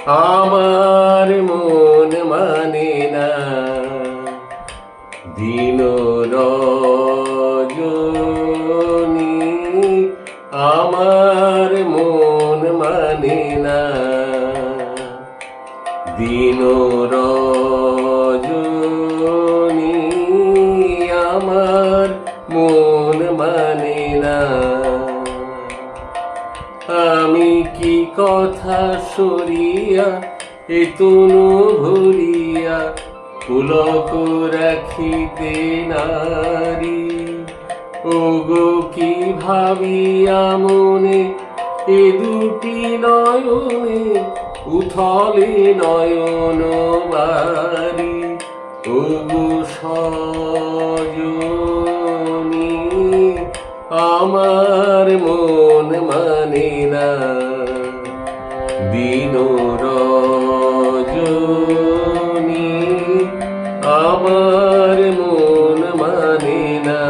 আমার মন মানে না দিন রজনী, আমার মন মানে না দিন রজনী, আমার মন মানে না। আমি কি কথা সরিয়া এ তনু ভরিয়া পুলক রাখিতে নারী, ওগো কি ভাবিয়া মনে এ দুটি নয়নে উথলে নয়ন বারি, ওগো সজনী, আমার মন মানে না দিন রজনী, আমার মন মানে না।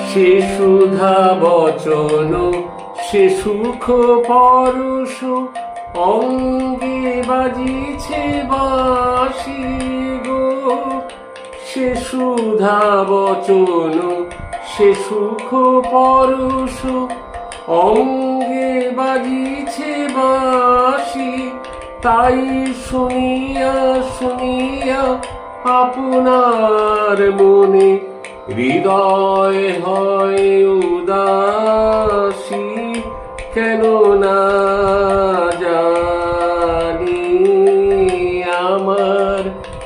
সে সুধা বচন সে সুখ পরশ অঙ্গে বাজিছে বাঁশি গো, সে সুধা বচন সে সুখ পরশ অঙ্গে বাজিছে বাঁশি, তাই শুনিয়া শুনিয়া আপনার মনে হৃদয় হয় উদাসী, কেন না জানি আমার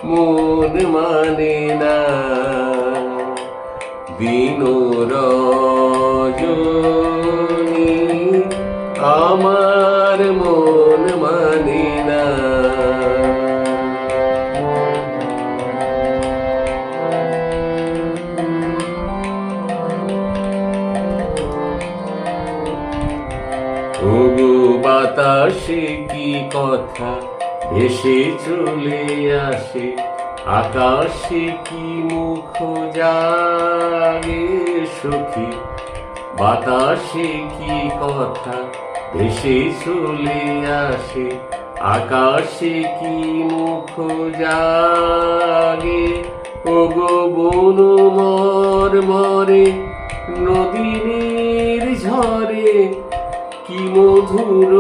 মন মানে না দিন রজনী, আমার মন মানে না। ওগো বাতাসে কি কথা ভেসে চলে আসে, আকাশে কি মুখ জাগে সখী, বাতাসে কি কথা ভেসে চলে আসে, আকাশে কি মুখ জাগে, ওগো বন মরে নদীর ঝরে কি মধুর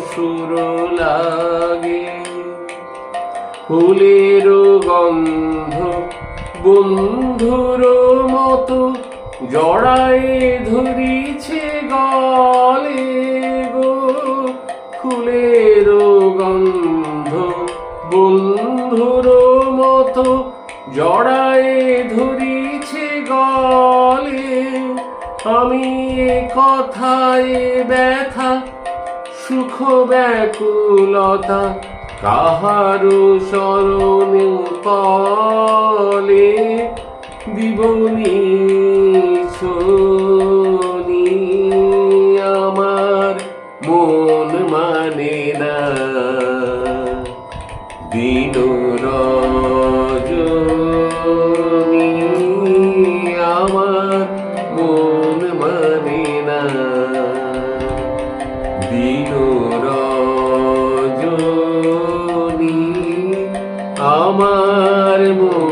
সুর লাগে, ফুলের গন্ধ বন্ধুর মতো জড়ায় ধরিছে গলে গো, ফুলের গন্ধ বন্ধুর মতো জড়ায় ধরিছে গলে, আমি কথায় ব্যথা সুখ ব্যাকুলতা কাহারো শরণে তলে দিবনি শনি, আমার মন মানে না দিন রজনী, আমার মন মানে না দিন রজনী, আমার মন